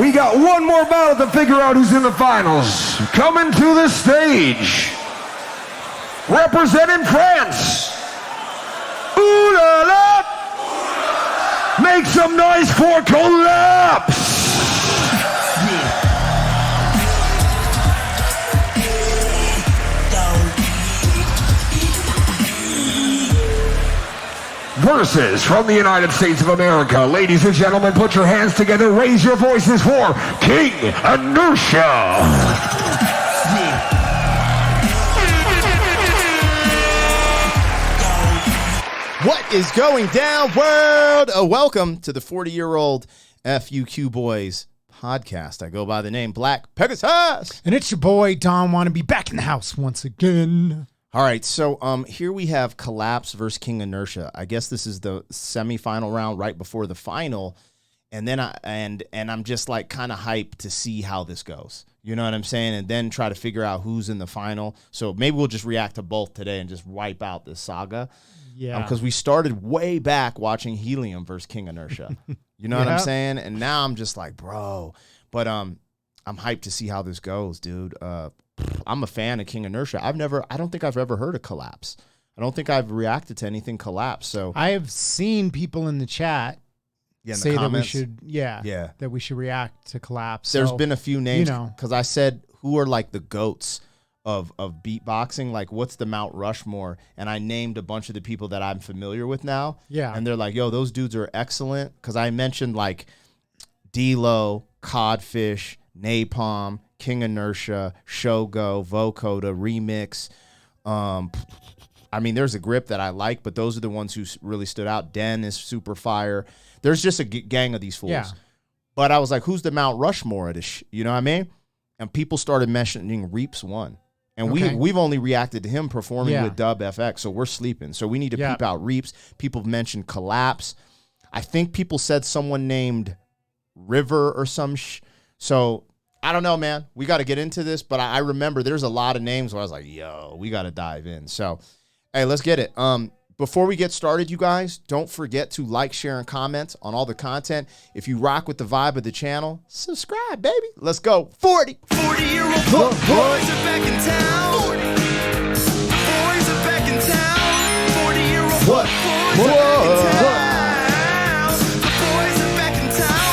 We got one more battle to figure out who's in the finals. Coming to the stage, representing France. Ooh la la! Make some noise for Colaps! Versus from the United States of America. Ladies and gentlemen, put your hands together, raise your voices for King Inertia. What is going down, world? Welcome to the 40-year-old FUQ Boys podcast. I go by the name Black Pegasus. And it's your boy, Don Wannabe, back in the house once again. All right, so here we have Colaps versus King Inertia. I guess this is the semifinal round right before the final, and then I'm just like kind of hyped to see how this goes. You know what I'm saying? And then try to figure out who's in the final. So maybe we'll just react to both today and just wipe out this saga. Yeah, because we started way back watching Helium versus King Inertia. You know what I'm saying? And now I'm just like, bro. But I'm hyped to see how this goes, dude. I'm a fan of King Inertia. I don't think I've ever heard of Colaps. I don't think I've reacted to anything Colaps. So I have seen people in the chat say that we should, that we should react to Colaps. There's been a few names, because I said who are like the goats of beatboxing, like what's the Mount Rushmore, and I named a bunch of the people that I'm familiar with now. Yeah, and they're like, yo, those dudes are excellent. Because I mentioned like D-Lo, Codfish, Napalm, King Inertia, Shogo, Vocoder, Remix. I mean, there's a grip that I like, but those are the ones who really stood out. Den is super fire. There's just a gang of these fools. Yeah. But I was like, who's the Mount Rushmore of this? You know what I mean? And people started mentioning Reaps one. And we've only reacted to him performing with Dub FX, so we're sleeping. So we need to peep out Reaps. People have mentioned Colaps. I think people said someone named River or some so I don't know, man. We got to get into this, but I remember there's a lot of names where I was like, yo, we got to dive in. So, hey, let's get it. Before we get started, you guys, don't forget to like, share, and comment on all the content. If you rock with the vibe of the channel, subscribe, baby. Let's go. 40-year-old boys are back in town. Boys are back in town. 40-year-old boys are back in town. The boys are back in town.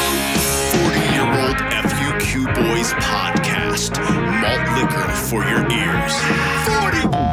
40-year-old FUQ Boys podcast. Malt liquor for your ears. 40.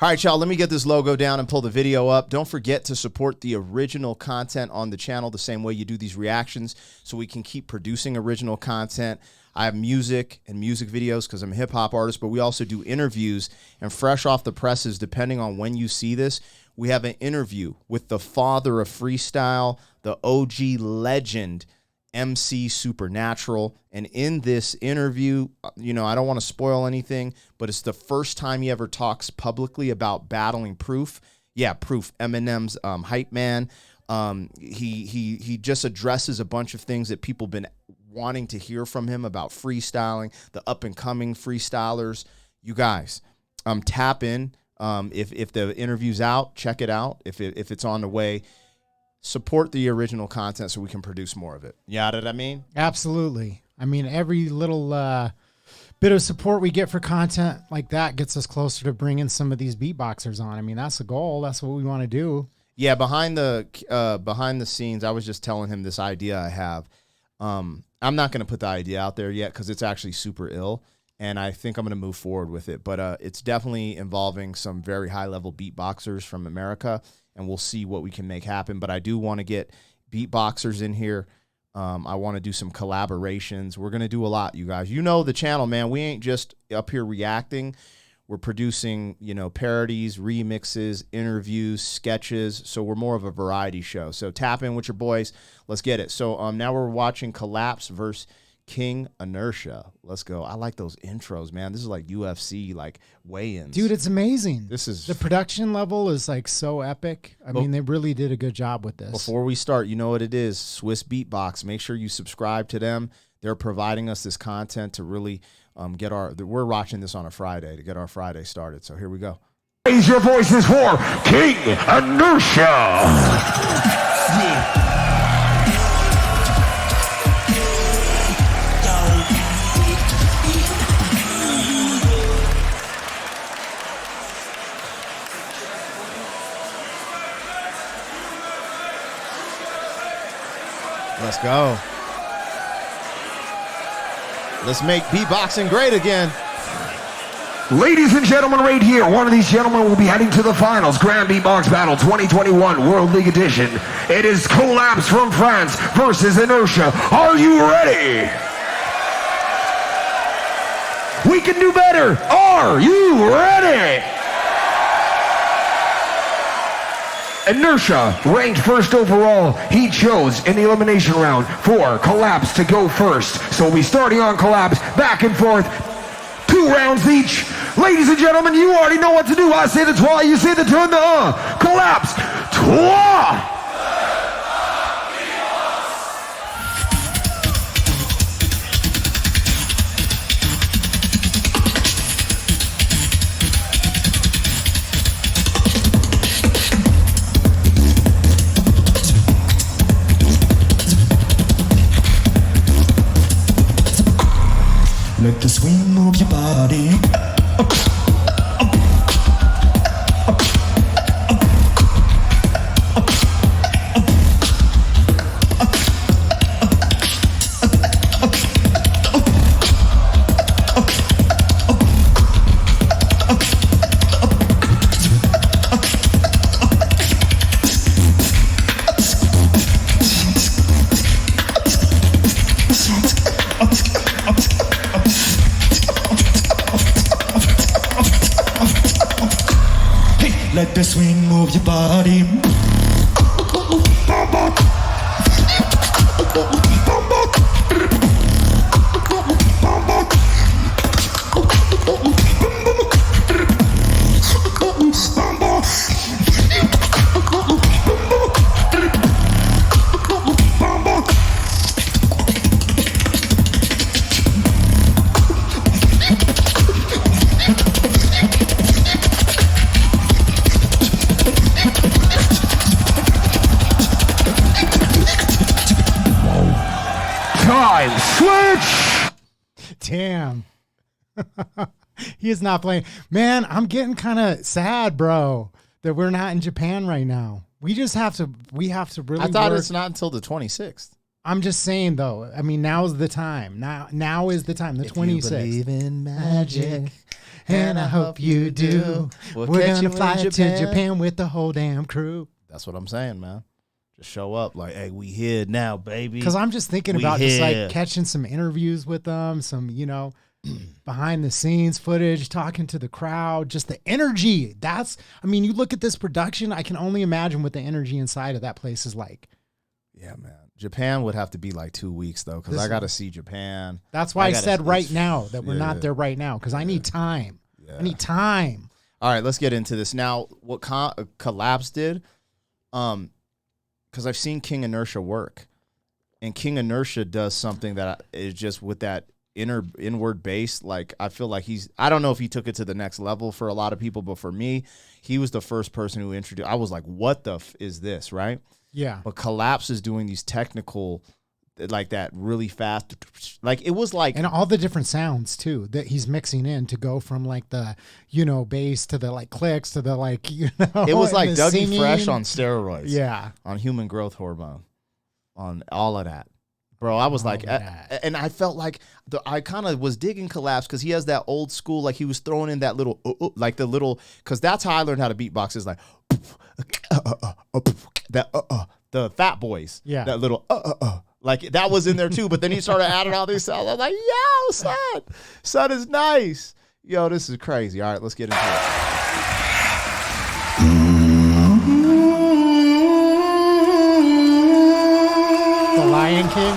All right, y'all, let me get this logo down and pull the video up. Don't forget to support the original content on the channel the same way you do these reactions so we can keep producing original content. I have music and music videos because I'm a hip-hop artist, but we also do interviews. And fresh off the presses, depending on when you see this, we have an interview with the father of freestyle, the OG legend, MC Supernatural. And in this interview, you know, I don't want to spoil anything, but it's the first time he ever talks publicly about battling Proof. Yeah, Proof, Eminem's hype man. He just addresses a bunch of things that people have been wanting to hear from him about freestyling, the up-and-coming freestylers. You guys, tap in. If the interview's out, check it out. If it's on the way, support the original content so we can produce more of it. You know what I mean? Absolutely. I mean, every little bit of support we get for content like that gets us closer to bringing some of these beatboxers on. I mean, that's the goal. That's what we want to do. Yeah, behind the scenes, I was just telling him this idea I have. I'm not going to put the idea out there yet because it's actually super ill, and I think I'm going to move forward with it. But it's definitely involving some very high-level beatboxers from America, and we'll see what we can make happen. But I do want to get beatboxers in here. I want to do some collaborations. We're going to do a lot, you guys. You know the channel, man. We ain't just up here reacting. We're producing, you know, parodies, remixes, interviews, sketches. So we're more of a variety show. So tap in with your boys. Let's get it. So now we're watching Colaps versus King Inertia. Let's go. I like those intros, man. This is like UFC, like weigh-ins. Dude, it's amazing. This is the production level is like so epic. I mean, they really did a good job with this. Before we start, you know what it is. Swiss Beatbox. Make sure you subscribe to them. They're providing us this content to really get we're watching this on a Friday to get our Friday started. So here we go. Raise your voices for King Inertia. go. Let's make beatboxing great again. Ladies and gentlemen, right here, one of these gentlemen will be heading to the finals. Grand Beatbox Battle 2021 World League Edition. It is Colaps from France versus Inertia. Are you ready? We can do better. Are you ready? Inertia, ranked first overall, he chose in the elimination round for Colaps to go first. So we'll be starting on Colaps, back and forth, 2 rounds each. Ladies and gentlemen, you already know what to do. I say the twa, you say the turn, the Colaps, twa! Let the swing move your body. Let the swing move your body. Time switch. Damn. He is not playing. Man, I'm getting kind of sad, bro, that we're not in Japan right now. We have to really I thought work. it's not until the 26th. I'm just saying though. I mean, now's the time. Now is the time. The 26th. Believe in magic, and I hope you do. We're We're catching gonna fly you in to Japan with the whole damn crew. That's what I'm saying, man. Just show up like, hey, we here now, baby. Because I'm just thinking We about just here. like catching some interviews with them, some, behind the scenes footage, talking to the crowd, just the energy. You look at this production, I can only imagine what the energy inside of that place is like. Yeah, man. Japan would have to be like 2 weeks though, because I got to see Japan. That's why I said right now that we're not there right now, because I need time. Yeah. I need time. All right, let's get into this now. What Colaps did, because I've seen King Inertia work, and King Inertia does something that is just with that inward bass. Like, I feel like I don't know if he took it to the next level for a lot of people, but for me, he was the first person who introduced. I was like, what the f is this, right? Yeah. But Colaps is doing these technical, like that really fast, like it was like, And all the different sounds too that he's mixing in to go from like the, bass to the like clicks to the like, it was like the Dougie singing. Fresh on steroids. Yeah. On human growth hormone, on all of that. Bro, I was like, and I felt like I kind of was digging Colaps because he has that old school, like he was throwing in that little, like the little, because that's how I learned how to beatbox is like, the Fat Boys. Yeah. That little, like that was in there too. But then he started adding all these sounds. I was like, yo, son is nice. Yo, this is crazy. All right, let's get into it. The Lion King.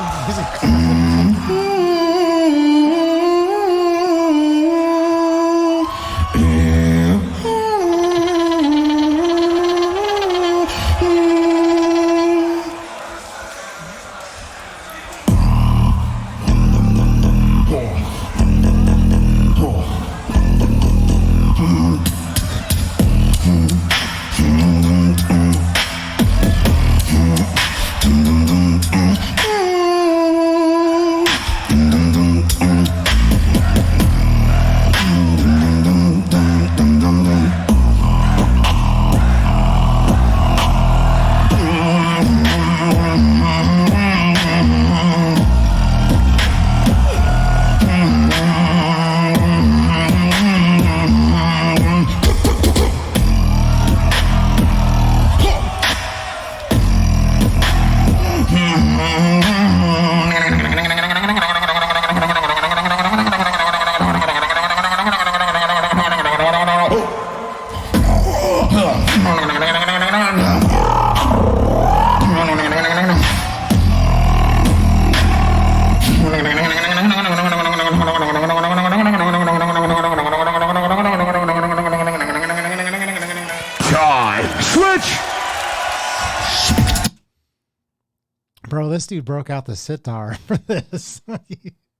this dude broke out the sitar for this.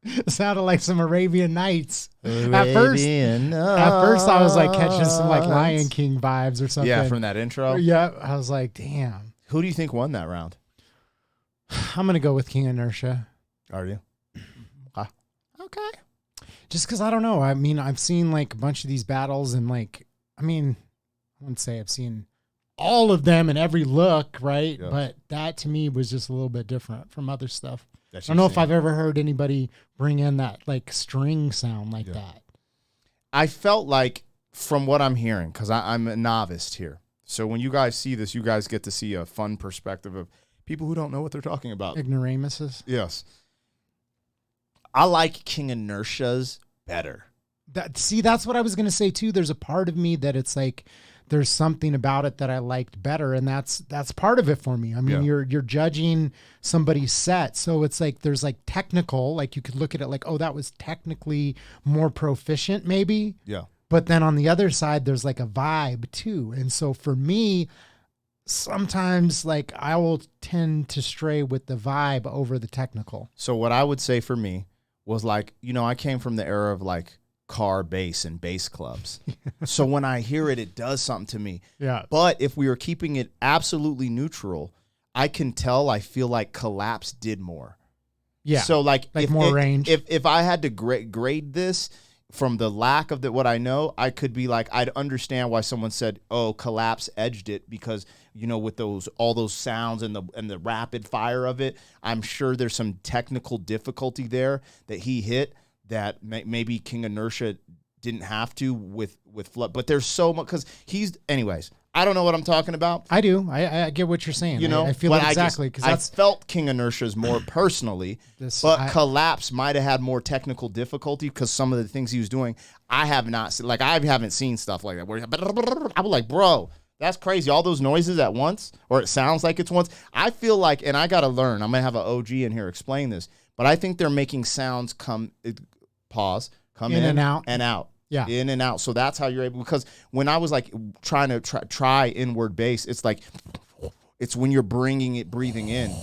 It sounded like some Arabian Nights. At first, I was like catching some like Lion King vibes or something. Yeah, from that intro. Yeah, I was like, damn. Who do you think won that round? I'm gonna go with King Inertia. Are you? Okay. Just because I don't know. I mean, I've seen like a bunch of these battles, and like, I mean, I wouldn't say I've seen all of them in every look, right? Yeah. But that to me was just a little bit different from other stuff. I don't know if I've ever heard anybody bring in that like string sound like that. I felt like, from what I'm hearing, because I'm a novice here, so when you guys see this, you guys get to see a fun perspective of people who don't know what they're talking about. Ignoramuses. Yes. I like King Inertia's better. That's what I was going to say too. There's a part of me that it's like, there's something about it that I liked better, and that's part of it for me. I mean, you're judging somebody's set, so it's like there's like technical, like you could look at it like, oh, that was technically more proficient, maybe. Yeah. But then on the other side, there's like a vibe too, and so for me, sometimes like I will tend to stray with the vibe over the technical. So what I would say for me was like, I came from the era of like car bass and bass clubs. So when I hear it, it does something to me. Yeah. But if we were keeping it absolutely neutral, I can tell I feel like Colaps did more. Yeah. So like more range. If I had to grade this from the lack of what I know, I could be like, I'd understand why someone said, oh, Colaps edged it because, with all those sounds and the rapid fire of it, I'm sure there's some technical difficulty there that he hit that maybe King Inertia didn't have to with Flood. But there's so much, because anyways, I don't know what I'm talking about. I do. I get what you're saying. I feel it exactly. Because I felt King Inertia's more personally, but Colaps might have had more technical difficulty because some of the things he was doing, I have not seen. Like, I haven't seen stuff like that where I was like, bro, that's crazy. All those noises at once, or it sounds like it's once. I feel like, and I got to learn, I'm going to have an OG in here explain this, but I think they're making sounds come in and out. Yeah. In and out. So that's how you're able, because when I was like trying to try inward bass, it's like, it's when you're breathing in.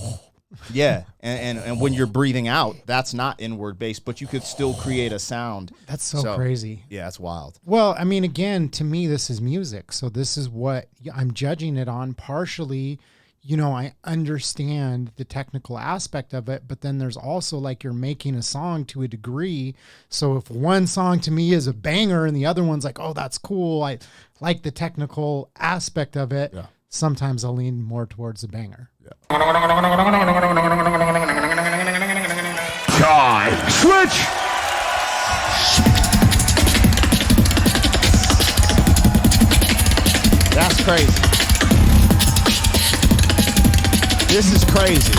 Yeah. And when you're breathing out, that's not inward bass, but you could still create a sound. That's so crazy. Yeah, it's wild. Well, I mean, again, to me, this is music. So this is what I'm judging it on. Partially, I understand the technical aspect of it, but then there's also like you're making a song to a degree. So if one song to me is a banger and the other one's like, oh, that's cool, I like the technical aspect of it, sometimes I'll lean more towards the banger. Yeah. Time. Switch. That's crazy. This is crazy.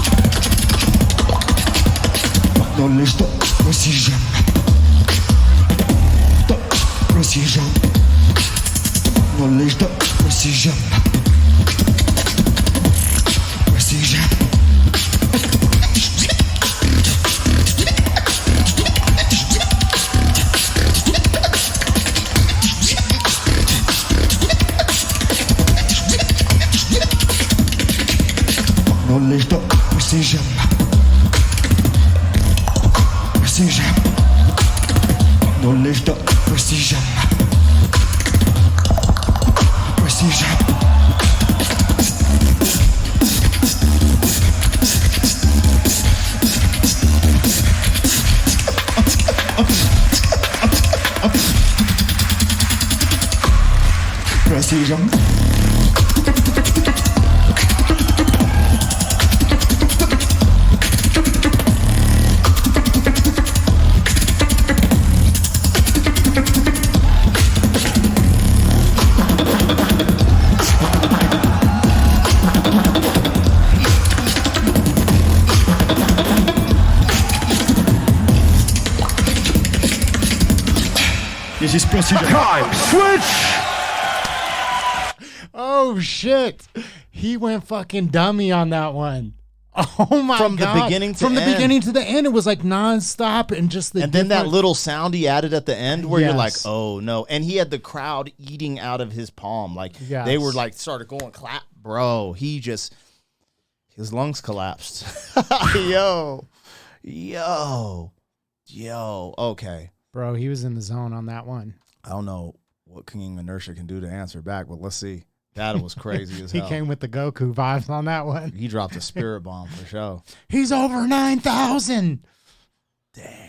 Dans les temps, voici jamais. Voici jamais. Dans les temps, voici jamais. Voici jamais. Dans les temps, voici jamais. Voici jamais. Dans les temps, voici jamais. Voici jamais. Voici jamais. Time. Switch. Oh shit! He went fucking dummy on that one. Oh my god! From the beginning to the end, it was like nonstop and just the. And then that little sound he added at the end, where you're like, oh no! And he had the crowd eating out of his palm, like they were like started going clap, bro. He His lungs collapsed. Yo. Okay. Bro, he was in the zone on that one. I don't know what King Inertia can do to answer back, but let's see. That was crazy as hell. He came with the Goku vibes on that one. He dropped a spirit bomb for sure. He's over 9,000. Damn.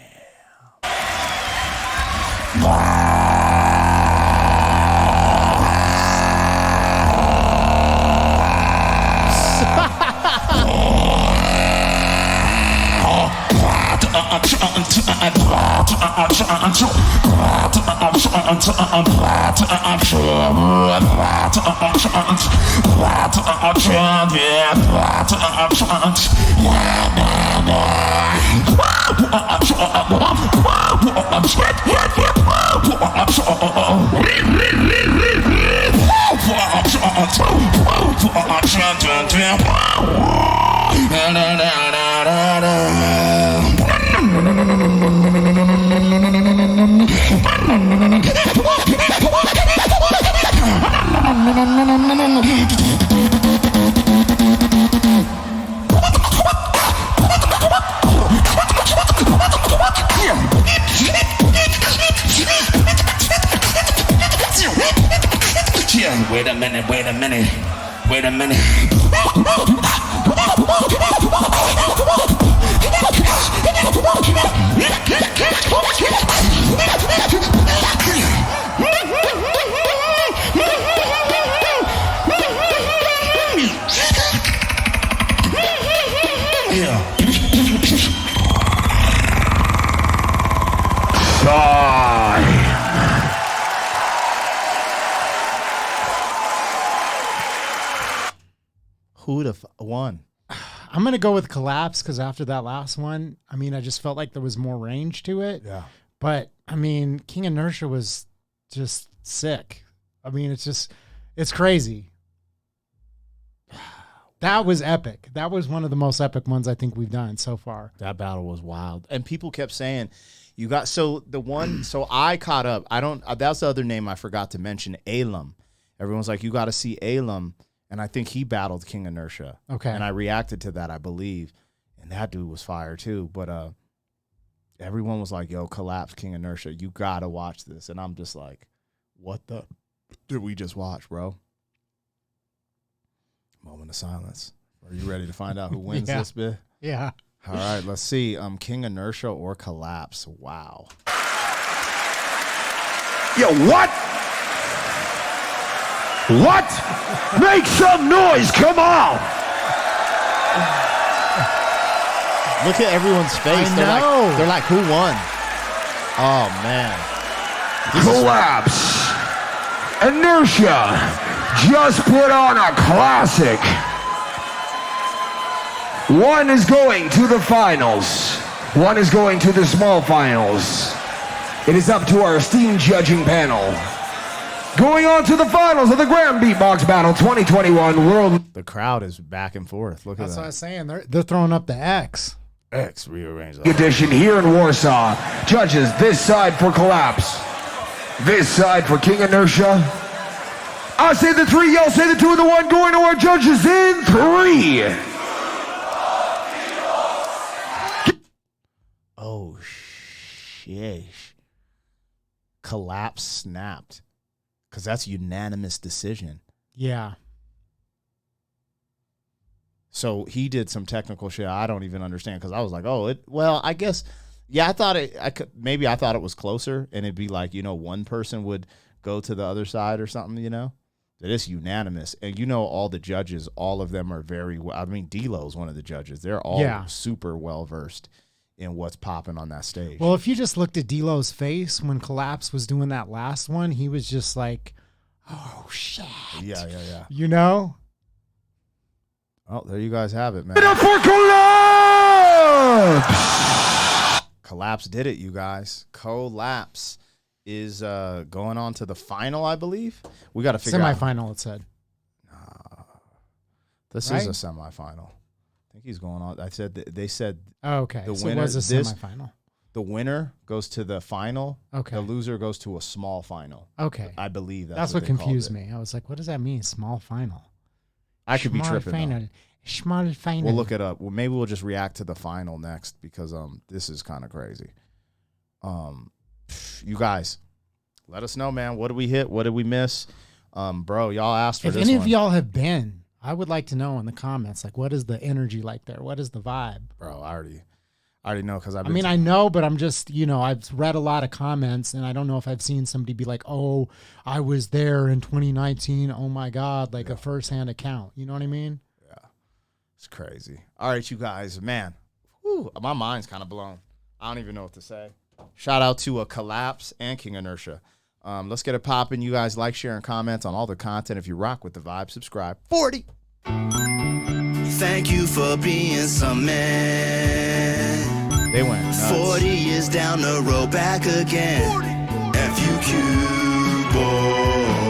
Wait a minute. Who'd have won? I'm going to go with Colaps because after that last one, I mean, I just felt like there was more range to it. Yeah. But, I mean, King Inertia was just sick. I mean, it's crazy. That was epic. That was one of the most epic ones I think we've done so far. That battle was wild. And people kept saying, you got, so I caught up. That's the other name I forgot to mention, Elam. Everyone's like, you got to see Elam. And I think he battled King Inertia. Okay. And I reacted to that, I believe. And that dude was fire too. But everyone was like, yo, Colaps, King Inertia, you got to watch this. And I'm just like, what the did we just watch, bro? Moment of silence. Are you ready to find out who wins this bit? Yeah. All right, let's see. King Inertia or Colaps. Wow. Yo, what? What? Make some noise, come on! Look at everyone's face. They're like, who won? Oh, man. Colaps. Inertia just put on a classic. One is going to the finals. One is going to the small finals. It is up to our esteemed judging panel. Going on to the finals of the Grand Beatbox Battle 2021 World. The crowd is back and forth. Look at that. That's what I was saying. They're throwing up the X. X rearranged. Edition here in Warsaw. Judges, this side for Colaps. This side for King Inertia. I say the three, y'all say the two and the one. Going to our judges in 3. Oh, sheesh. Colaps snapped. Because that's unanimous decision. Yeah. So he did some technical shit I don't even understand because I was like, I guess, yeah, I thought it was closer and it'd be like, one person would go to the other side or something, It is unanimous. And all the judges, all of them are very well. I mean, D-Lo's one of the judges. They're all super well-versed in what's popping on that stage. Well, if you just looked at D-Lo's face when Colaps was doing that last one, he was just like, oh, shit. Yeah. Oh, there you guys have it, man. Get up for Colaps! Colaps did it, you guys. Colaps is going on to the final, I believe. We got to figure out. Semifinal, it said. This is a semifinal. I think he's going on. They said. Oh, okay. The so winner, it was a semifinal. The winner goes to the final. Okay. The loser goes to a small final. Okay. I believe that's what confused me. I was like, what does that mean? Small final. I could be tripping. Final. Schmalfeinen. We'll look it up. Well, maybe we'll just react to the final next because this is kind of crazy. You guys, let us know, man. What did we hit? What did we miss? Bro, y'all asked for if this any one. of y'all have been, I would like to know in the comments, like, what is the energy like there? What is the vibe? Bro, I already know because I mean, I know, but I'm just, I've read a lot of comments, and I don't know if I've seen somebody be like, oh, I was there in 2019. Oh, my God, like a firsthand account. You know what I mean? Yeah. It's crazy. All right, you guys, man. Whew, my mind's kind of blown. I don't even know what to say. Shout out to Colaps and King Inertia. Let's get it popping. You guys like, share, and comment on all the content. If you rock with the vibe, subscribe. 40. Thank you for being some man. They went nuts. 40 years down the road, back again. FUQ boy.